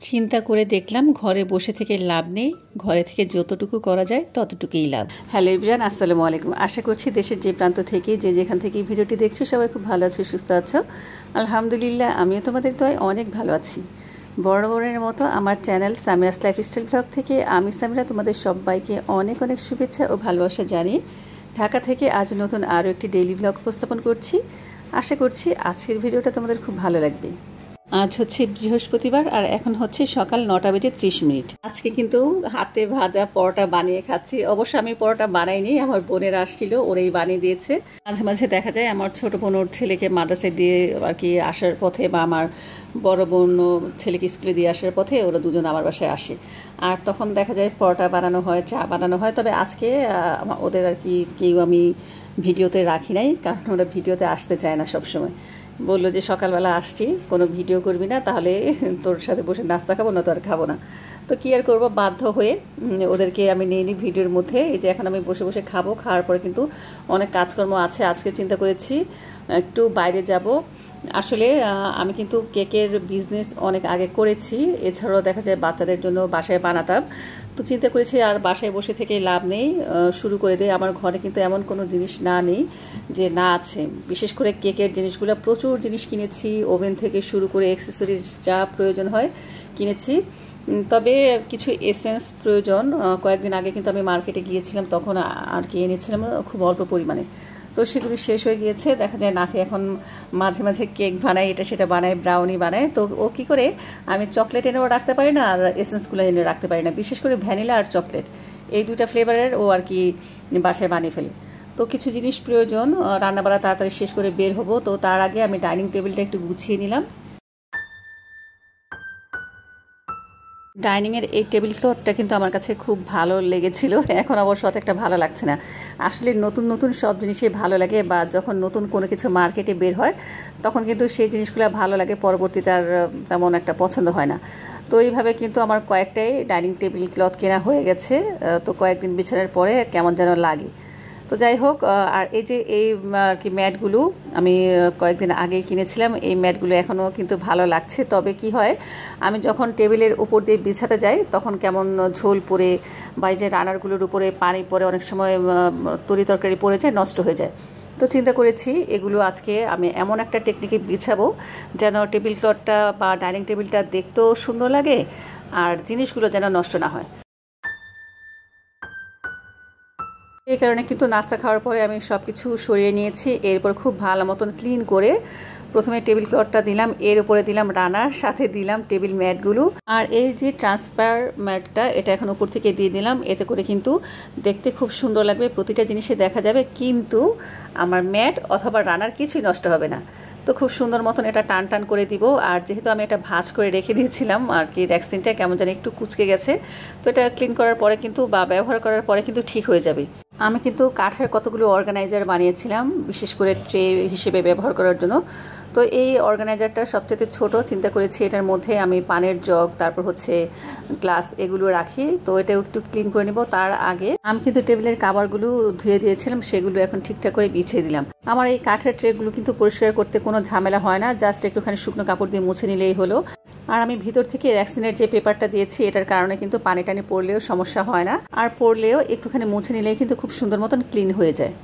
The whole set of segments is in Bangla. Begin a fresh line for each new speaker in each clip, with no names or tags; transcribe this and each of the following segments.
চিন্তা করে দেখলাম ঘরে বসে থেকে লাভ নেই, ঘরে থেকে যতটুকু করা যায় ততটুকুই লাভ। হ্যালো এভরিওয়ান, আসসালামু আলাইকুম। আশা করছি দেশের যে প্রান্ত থেকে যে যেখান থেকে ভিডিওটি দেখছো সবাই খুব ভালো আছো, সুস্থ আছো। আলহামদুলিল্লাহ আমিও তোমাদের দয়ায় অনেক ভালো আছি। বরাবরের মতো আমার চ্যানেল সামিরাস লাইফস্টাইল ব্লগ থেকে আমি সামিরা তোমাদের সবাইকে অনেক অনেক শুভেচ্ছা ও ভালোবাসা জানিয়ে ঢাকা থেকে আজ নতুন আরও একটি ডেইলি ব্লগ উপস্থাপন করছি। আশা করছি আজকের ভিডিওটা তোমাদের খুব ভালো লাগবে। আজ হচ্ছে বৃহস্পতিবার আর এখন হচ্ছে সকাল 9:30। আজকে কিন্তু হাতে ভাজা পরোটা বানিয়ে খাচ্ছি। অবশ্য আমি পরোটা বানাইনি, আমার বোনের আসছিল, ওরাই বানিয়ে দিয়েছে। মাঝে মাঝে দেখা যায় আমার ছোট বোন ওর ছেলেকে মাদ্রাসায় দিয়ে আর কি আসার পথে, বা আমার বড় বোন ছেলেকে স্কুলে দিয়ে আসার পথে ওরা দুজন আমার বাসায় আসে, আর তখন দেখা যায় পরোটা বানানো হয়, চা বানানো হয়। তবে আজকে ওদের আর কি কেউ আমি ভিডিওতে রাখি নাই, কারণ ওরা ভিডিওতে আসতে চায় না। সবসময় বললো যে সকালবেলা আসছি, কোনো ভিডিও করবি না, তাহলে তোর সাথে বসে নাস্তা খাবো না, তো আর খাবো না। তো কী আর করবো, বাধ্য হয়ে ওদেরকে আমি নিয়ে নিই ভিডিওর মধ্যে। এই যে এখন আমি বসে বসে খাবো, খাওয়ার পরে কিন্তু অনেক কাজকর্ম আছে। আজকে চিন্তা করেছি একটু বাইরে যাব। আসলে আমি কিন্তু কেকের বিজনেস অনেক আগে করেছি, এছাড়াও দেখা যায় বাচ্চাদের জন্য বাসায় বানাতাম। তো চিন্তা করেছি আর বাসায় বসে থেকে লাভ নেই, শুরু করে দিই। আমার ঘরে কিন্তু এমন কোনো জিনিস নেই যে না আছে। বিশেষ করে কেকের জিনিসগুলো প্রচুর জিনিস কিনেছি, ওভেন থেকে শুরু করে অ্যাক্সেসরিজ যা প্রয়োজন হয় কিনেছি। তবে কিছু এসেন্স প্রয়োজন, কয়েকদিন আগে কিন্তু আমি মার্কেটে গিয়েছিলাম, তখন আর কি এনেছিলাম খুব অল্প পরিমাণে। তো সেগুলো শেষ হয়ে গিয়েছে। দেখা যায় নাফি এখন মাঝে মাঝে কেক বানায়, এটা সেটা বানায়, ব্রাউনি বানায়। তো ও কী করে, আমি চকলেট এনেও রাখতে পারি না আর এসেন্সগুলো এনে রাখতে পারি না। বিশেষ করে ভ্যানিলা আর চকলেট, এই দুটা ফ্লেভারের ও আর কি বাসায় বানিয়ে ফেলে। তো কিছু জিনিস প্রয়োজন, রান্নাবাড়া তাড়াতাড়ি শেষ করে বের হব। তো তার আগে আমি ডাইনিং টেবিলটা একটু গুছিয়ে নিলাম। ডাইনিংয়ের এই টেবিল ক্লথটা কিন্তু আমার কাছে খুব ভালো লেগেছিল, এখন অবশ্য অতটা ভালো লাগছে না। আসলে নতুন নতুন সব জিনিসই ভালো লাগে, বা যখন নতুন কোনো কিছু মার্কেটে বের হয় তখন কিন্তু সেই জিনিসগুলো ভালো লাগে, পরবর্তীতে আর তেমন একটা পছন্দ হয় না। তো এইভাবে কিন্তু আমার কয়েকটাই ডাইনিং টেবিল ক্লথ কেনা হয়ে গেছে। তো কয়েকদিন বিছানার পরে কেমন যেন লাগে। তো যাই হোক, আর এই যে এই আর কি ম্যাটগুলো আমি কয়েকদিন আগেই কিনেছিলাম, এই ম্যাটগুলো এখনও কিন্তু ভালো লাগছে। তবে কি হয়, আমি যখন টেবিলের উপর দিয়ে বিছাতে যাই তখন কেমন ঝোল পড়ে, বা এই যে রানারগুলোর উপরে পানি পড়ে, অনেক সময় তরি তরকারি পড়ে যায়, নষ্ট হয়ে যায়। তো চিন্তা করেছি এগুলো আজকে আমি এমন একটা টেকনিকে বিছাবো যেন টেবিল ক্লথটা বা ডাইনিং টেবিলটা দেখতেও সুন্দর লাগে, আর জিনিসগুলো যেন নষ্ট না হয়। এই কারণে কিন্তু নাস্তা খাওয়ার পরে আমি সব কিছু সরিয়ে নিয়েছি। এরপর খুব ভালো মতন ক্লিন করে প্রথমে টেবিল ক্লথটা দিলাম, এর উপরে দিলাম রানার, সাথে দিলাম টেবিল ম্যাটগুলো, আর এই যে ট্রান্সপার ম্যাটটা এটা এখন উপর থেকে দিয়ে দিলাম। এতে করে কিন্তু দেখতে খুব সুন্দর লাগবে, প্রতিটা জিনিসে দেখা যাবে, কিন্তু আমার ম্যাট অথবা রানার কিছুই নষ্ট হবে না। তো খুব সুন্দর মতন এটা টান টান করে দিব। আর যেহেতু আমি এটা ভাঁজ করে রেখে দিয়েছিলাম আর কি, র্যাকসিনটা কেমন যেন একটু কুচকে গেছে, তো এটা ক্লিন করার পরে কিন্তু বা ব্যবহার করার পরে কিন্তু ঠিক হয়ে যাবে। আমি কিন্তু কাঠের কতগুলো অর্গানাইজার বানিয়েছিলাম, বিশেষ করে ট্রে হিসেবে ব্যবহার করার জন্য। তো এই অর্গানাইজারটা সবচেয়ে ছোট, চিন্তা করেছি এটার মধ্যে আমি পানের জগ, তারপর হচ্ছে গ্লাস, এগুলো রাখি। তো এটা একটু ক্লিন করে নিব। তার আগে আমি কিন্তু টেবিলের কাভারগুলো ধুয়ে দিয়েছিলাম, সেগুলো এখন ঠিকঠাক করে বিছিয়ে দিলাম। আমার এই কাঠের ট্রেগুলো কিন্তু পরিষ্কার করতে কোনো ঝামেলা হয় না, জাস্ট একটুখানি শুকনো কাপড় দিয়ে মুছে নিলেই হলো। আর আমি ভিতর থেকে র্যাক্সিনের যে পেপারটা দিয়েছি, এটার কারণে কিন্তু পানি টানি পড়লেও সমস্যা হয় না, আর পড়লেও একটুখানি মুছে নিলেই কিন্তু খুব সুন্দর মতন ক্লিন হয়ে যায়।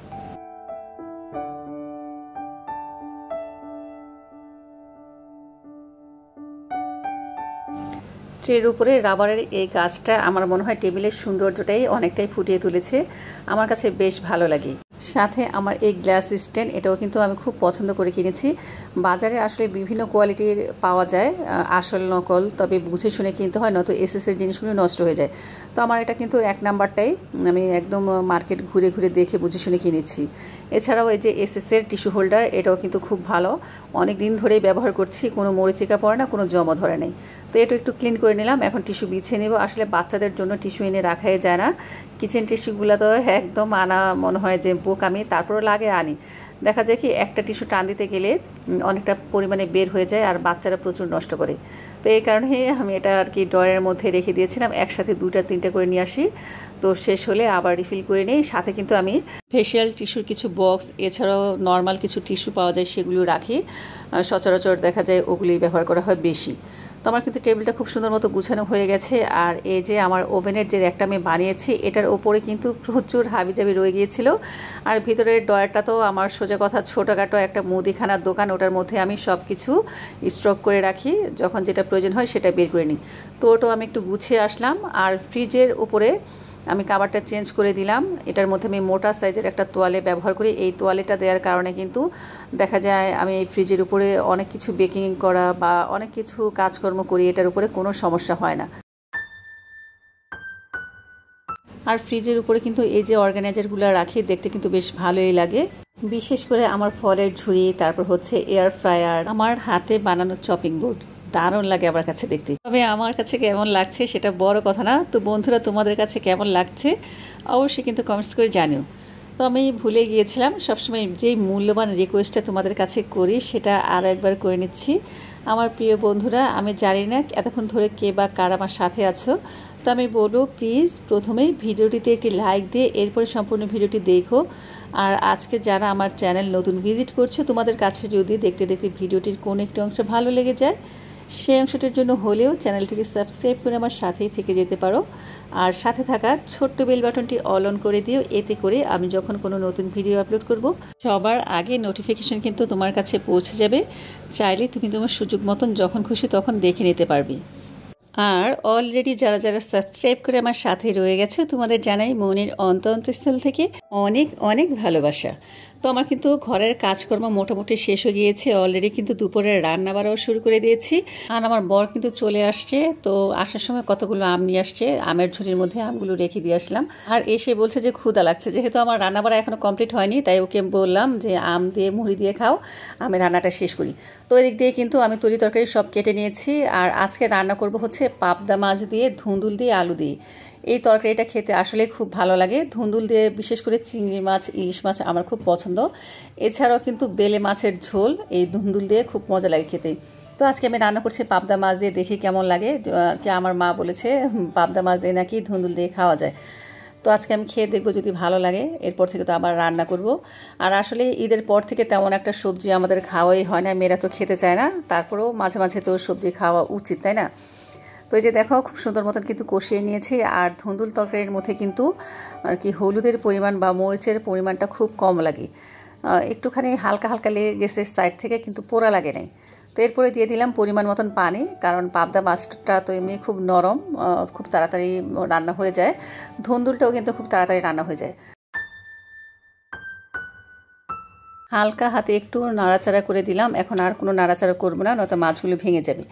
ট্রের উপরে রাবারের এই কাজটা আমার মনে হয় টেবিলের সৌন্দর্যটাই অনেকটাই ফুটিয়ে তুলেছে, আমার কাছে বেশ ভালো লাগে। সাথে আমার এই গ্লাস স্ট্যান্ড, এটাও কিন্তু আমি খুব পছন্দ করে কিনেছি। বাজারে আসলে বিভিন্ন কোয়ালিটির পাওয়া যায়, আসল নকল, তবে বুঝে শুনে কিনতে হয়, নয়তো এসএসের জিনিসগুলো নষ্ট হয়ে যায়। তো আমার এটা কিন্তু এক নাম্বারটাই, আমি একদম মার্কেট ঘুরে ঘুরে দেখে বুঝে শুনে কিনেছি। এছাড়াও এই যে এসএসের টিস্যু হোল্ডার, এটাও কিন্তু খুব ভালো, অনেক দিন ধরেই ব্যবহার করছি, কোনো মরিচিকা পড়ে না, কোনো জমা ধরে নেই। তো এটা একটু ক্লিন করে নিলাম, এখন টিস্যু বিছিয়ে নেব। আসলে বাচ্চাদের জন্য টিস্যু এনে রাখাই যায় না, কিচেন টিস্যুগুলো তো একদম আনা মনে হয় যে বোকামি, তারপরও লাগে আনি। দেখা যায় কি একটা টিস্যু টান দিতে গেলে অনেকটা পরিমাণে বের হয়ে যায়, আর বাচ্চারা প্রচুর নষ্ট করে। তো এই কারণে আমি এটা আর কি ড্রয়ারের মধ্যে রেখে দিয়েছিলাম, একসাথে 2-3টা করে নিয়ে আসি। তো শেষ হলে আবার রিফিল করে নিই। সাথে কিন্তু আমি ফেশিয়াল টিস্যুর কিছু বক্স, এছাড়াও নর্মাল কিছু টিস্যু পাওয়া যায়, সেগুলো রাখি। সচরাচর দেখা যায় ওগুলি ব্যবহার করা হয় বেশি। তো আমার কিন্তু টেবিলটা খুব সুন্দর মতো গুছানো হয়ে গেছে। আর এই যে আমার ওভেনের যে র্যাকটা আমি বানিয়েছি এটার ওপরে কিন্তু প্রচুর হাবিজাবি রয়ে গিয়েছিল। আর ভিতরের ডয়ারটা তো আমার সোজা কথা ছোটোখাটো একটা মুদিখানার দোকান, ওটার মধ্যে আমি সব কিছু স্টক করে রাখি, যখন যেটা প্রয়োজন হয় সেটা বের করে নিই। তো ওটাও আমি একটু গুছিয়ে আসলাম। আর ফ্রিজের উপরে আমি কাভারটা চেঞ্জ করে দিলাম। এটার মধ্যে আমি মোটা সাইজের একটা তোয়ালে ব্যবহার করি। এই তোয়ালেটা দেওয়ার কারণে কিন্তু দেখা যায় আমি এই ফ্রিজের উপরে অনেক কিছু বেকিং করা বা অনেক কিছু কাজকর্ম করি, এটার উপরে কোনো সমস্যা হয় না। আর ফ্রিজের উপরে কিন্তু এই যে অর্গানাইজারগুলো রাখি দেখতে কিন্তু বেশ ভালোই লাগে। বিশেষ করে আমার ফলের ঝুড়ি, তারপর হচ্ছে এয়ার ফ্রায়ার, আমার হাতে বানানো চপিং বোর্ড দারুণ লাগে আমার কাছে দেখতে। তবে আমার কাছে কেমন লাগছে সেটা বড় কথা না। তো বন্ধুরা, তোমাদের কাছে কেমন লাগছে অবশ্যই কিন্তু কমেন্টস করে জানিও। তো আমি ভুলে গিয়েছিলাম, সবসময় যেই মূল্যবান রিকোয়েস্টটা তোমাদের কাছে করি সেটা আরও একবার করে নিচ্ছি। আমার প্রিয় বন্ধুরা, আমি জানি না এতক্ষণ ধরে কে বা কার আমার সাথে আছো, তো আমি বলবো প্লিজ প্রথমেই ভিডিওটিতে একটি লাইক দিয়ে এরপরে সম্পূর্ণ ভিডিওটি দেখো। আর আজকে যারা আমার চ্যানেল নতুন ভিজিট করছো, তোমাদের কাছে যদি দেখতে দেখতে ভিডিওটির কোনো একটি অংশ ভালো লেগে যায়, সেই অংশটির জন্য হলেও চ্যানেলটিকে সাবস্ক্রাইব করে আমার সাথেই থেকে যেতে পারো। আর সাথে থাকা ছোট্ট বেল বাটনটি অল অন করে দিও, এতে করে আমি যখন কোনো নতুন ভিডিও আপলোড করব সবার আগে নোটিফিকেশন কিন্তু তোমার কাছে পৌঁছে যাবে। চাইলে তুমি তোমার সুযোগ মতন যখন খুশি তখন দেখে নিতে পারবে। আর অলরেডি যারা যারা সাবস্ক্রাইব করে আমার সাথে রয়ে গেছে, তোমাদের জানাই মনের অন্তঃস্থল থেকে অনেক অনেক ভালোবাসা। তো আমার কিন্তু ঘরের কাজকর্ম মোটামুটি শেষ হয়ে গিয়েছে অলরেডি, কিন্তু দুপুরের রান্না বাড়াও শুরু করে দিয়েছি। আর আমার বর কিন্তু চলে আসছে, তো আসার সময় কতগুলো আম নিয়ে আসছে, আমের ঝুড়ির মধ্যে আমগুলো রেখে দিয়ে আসলাম। আর এসে বলছে যে ক্ষুধা লাগছে, যেহেতু আমার রান্না বাড়া এখনও কমপ্লিট হয়নি তাই ওকে বললাম যে আম দিয়ে মুড়ি দিয়ে খাও, আমি রান্নাটা শেষ করি। তো এদিক দিয়ে কিন্তু আমি তরি তরকারি সব কেটে নিয়েছি। আর আজকে রান্না করব হচ্ছে পাবদা মাছ দিয়ে ধুন্দুল দিয়ে আলু দিয়ে। এই তরকারিটা খেতে আসলে খুব ভালো লাগে। ধুন্দুল দিয়ে বিশেষ করে চিংড়ি মাছ, ইলিশ মাছ আমার খুব পছন্দ। এছাড়াও কিন্তু বেলে মাছের ঝোল এই ধুন্দুল দিয়ে খুব মজা লাগে খেতে। তো আজকে আমি রান্না করছি পাবদা মাছ দিয়ে, দেখি কেমন লাগে। কি আমার মা বলেছে পাবদা মাছ দিয়ে নাকি ধুন্দুল দিয়ে খাওয়া যায়। তো আজকে আমি খেয়ে দেখবো, যদি ভালো লাগে এরপর থেকে তো আবার রান্না করব। আর আসলে ঈদের পর থেকে তেমন একটা সবজি আমাদের খাওয়াই হয় না, মেয়েরা তো খেতে চায় না, তারপরেও মাঝে মাঝে তো সবজি খাওয়া উচিত, তাই না? তো এই যে দেখো খুব সুন্দর মতন কিন্তু কষিয়ে নিয়েছি। আর ধুন্দুল তরকারির মধ্যে কিন্তু আর কি হলুদের পরিমাণ বা মরিচের পরিমাণটা খুব কম লাগে, একটুখানি হালকা হালকা লেগে গেছে সাইড থেকে, কিন্তু পোড়া লাগে নাই। তো এরপরে দিয়ে দিলাম পরিমাণ মতন পানি, কারণ পাবদা মাছটা তো এমনি খুব নরম, খুব তাড়াতাড়ি রান্না হয়ে যায়। ধুন্দুলটাও কিন্তু খুব তাড়াতাড়ি রান্না হয়ে যায়। হালকা হাতে একটু নাড়াচাড়া করে দিলাম, এখন আর কোনো নাড়াচাড়া করবো না, নয়তো মাছগুলো ভেঙে যাবে।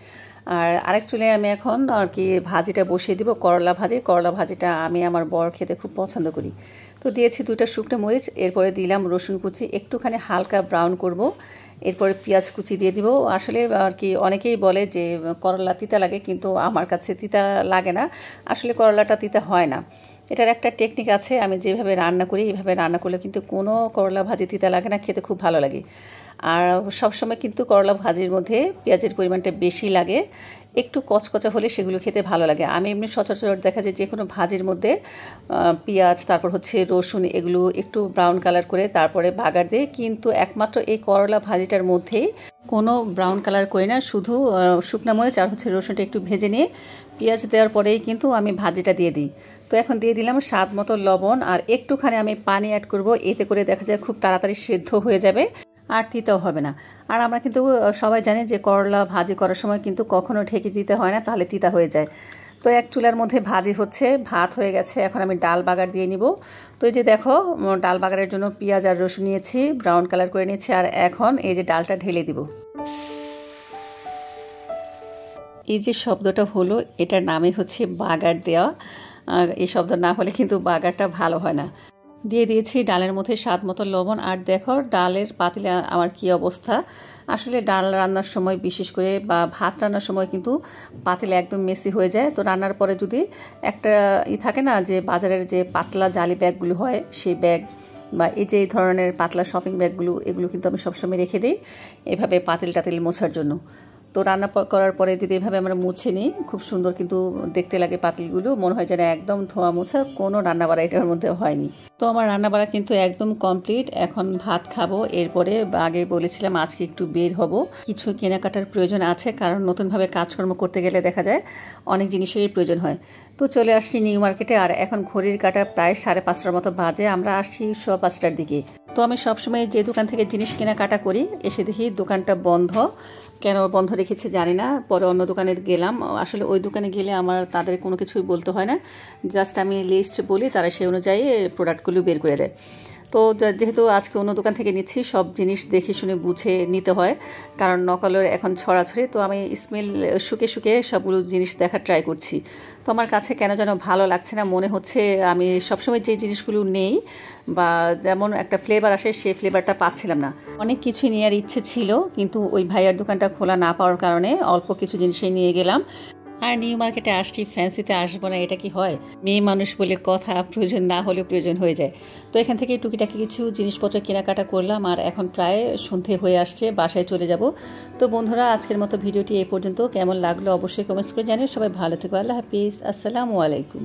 আর আরেক চুলে আমি এখন আর কি ভাজিটা বসিয়ে দিব, করলা ভাজি। করলা ভাজিটা আমি আমার বর খেতে খুব পছন্দ করি। তো দিয়েছি 2টা শুকনো মরিচ, এরপরে দিলাম রসুন কুচি, একটুখানি হালকা ব্রাউন করব। এরপরে পেঁয়াজ কুচি দিয়ে দিব। আসলে আর কি অনেকেই বলে যে করলা তিতা লাগে, কিন্তু আমার কাছে তিতা লাগে না, আসলে করলাটা তিতা হয় না। এটার একটা টেকনিক আছে, আমি যেভাবে রান্না করি এইভাবে রান্না করলে কিন্তু কোনো করলা ভাজি তিতা লাগে না, খেতে খুব ভালো লাগে। আর সবসময় কিন্তু করলা ভাজির মধ্যে পেঁয়াজের পরিমাণটা বেশি লাগে, একটু কচকচা হলে সেগুলো খেতে ভালো লাগে। আমি এমনি সচরাচর দেখা যায় যে কোনো ভাজির মধ্যে পেঁয়াজ, তারপর হচ্ছে রসুন, এগুলো একটু ব্রাউন কালার করে তারপরে বাগার দিই, কিন্তু একমাত্র এই করলা ভাজিটার মধ্যেই কোনো ব্রাউন কালার করি না, শুধু শুকনো মরিচ আর হচ্ছে রসুনটা একটু ভেজে নিয়ে পেঁয়াজ দেওয়ার পরেই কিন্তু আমি ভাজিটা দিয়ে দিই। তো এখন দিয়ে দিলাম স্বাদ মতো লবণ, আর একটুখানি আমি পানি অ্যাড করব, এতে করে দেখা যায় খুব তাড়াতাড়ি সেদ্ধ হয়ে যাবে আর তিতাও হবে না। আর আমরা কিন্তু সবাই জানি যে করলা ভাজি করার সময় কিন্তু কখনো ঢেকে দিতে হয় না, তাহলে তিতা হয়ে যায়। তো এক চুলার মধ্যে ভাজি হচ্ছে, ভাত হয়ে গেছে, এখন আমি ডাল বাগার দিয়ে নিব। তো এই যে দেখো ডাল বাগারের জন্য পেঁয়াজ আর রসুন নিয়েছি, ব্রাউন কালার করে নিয়েছি, আর এখন এই যে ডালটা ঢেলে দিব। এই যে শব্দটা হলো, এটার নামই হচ্ছে বাগার দেওয়া। এই শব্দ না হলে কিন্তু বাগারটা ভালো হয় না। দিয়ে দিয়েছি ডালের মধ্যে স্বাদ মতো লবণ। আর দেখো ডালের পাতিলে আমার কি অবস্থা। আসলে ডাল রান্নার সময় বিশেষ করে বা ভাত রান্নার সময় কিন্তু পাতিলে একদম মেসি হয়ে যায়। তো রান্নার পরে যদি একটা থাকে না যে বাজারের যে পাতলা জালি ব্যাগগুলো হয়, সেই ব্যাগ বা এই যে এই ধরনের পাতলা শপিং ব্যাগগুলো, এগুলো কিন্তু আমি সবসময় রেখে দিই এভাবে পাতিল টাতিল মোছার জন্য। তো রান্না করার পরে যদি এভাবে আমরা মুছে নিই খুব সুন্দর কিন্তু দেখতে লাগে পাতিলগুলো, মনে হয় যেন একদম ধোয়া মোছা, কোনো রান্নাবাড়া এটার মধ্যে হয়নি। তো আমার রান্নাবাড়া কিন্তু একদম কমপ্লিট, এখন ভাত খাবো। এরপরে আগে বলেছিলাম আজকে একটু বের হব, কিছু কেনাকাটার প্রয়োজন আছে, কারণ নতুনভাবে কাজকর্ম করতে গেলে দেখা যায় অনেক জিনিসেরই প্রয়োজন হয়। তো চলে আসছি নিউ মার্কেটে, আর এখন ঘড়ির কাঁটা প্রায় 5:30টার মতো বাজে, আমরা আসছি 5:15টার দিকে। তো আমি সবসময় যে দোকান থেকে জিনিস কেনাকাটা করি এসে দেখি দোকানটা বন্ধ। কেন বন্ধ রেখেছে জানি না, পরে অন্য দোকানে গেলাম। আসলে ওই দোকানে গেলে আমার তাদের কোনো কিছুই বলতে হয় না, জাস্ট আমি লিস্ট বলি, তারা সেই অনুযায়ী প্রোডাক্টগুলো বের করে দেয়। তো যেহেতু আজকে অন্য দোকান থেকে নিচ্ছি, সব জিনিস দেখে শুনে বুঝে নিতে হয়, কারণ নকলের এখন ছড়াছড়ি। তো আমি স্মেল শুকে শুকে সবগুলো জিনিস দেখার ট্রাই করছি। তো আমার কাছে কেন যেন ভালো লাগছে না, মনে হচ্ছে আমি সবসময় যে জিনিসগুলো নেই বা যেমন একটা ফ্লেভার আসে সেই ফ্লেভারটা পাচ্ছিলাম না। অনেক কিছু নেওয়ার ইচ্ছে ছিল, কিন্তু ওই ভাইয়ার দোকানটা খোলা না পাওয়ার কারণে অল্প কিছু জিনিসই নিয়ে গেলাম। আর নিউ মার্কেটে আসছি, ফ্যান্সিতে আসবো না এটা কি হয়? মেয়ে মানুষ বলে কথা, প্রয়োজন না হলেও প্রয়োজন হয়ে যায়। তো এখান থেকে টুকিটাকি কিছু জিনিসপত্র কেনাকাটা করলাম, আর এখন প্রায় সন্ধে হয়ে আসছে, বাসায় চলে যাব। তো বন্ধুরা, আজকের মতো ভিডিওটি এই পর্যন্ত। কেমন লাগলো অবশ্যই কমেন্টস করে জানিও। সবাই ভালো থেকো, আল্লাহ হাফিজ, আসসালামু আলাইকুম।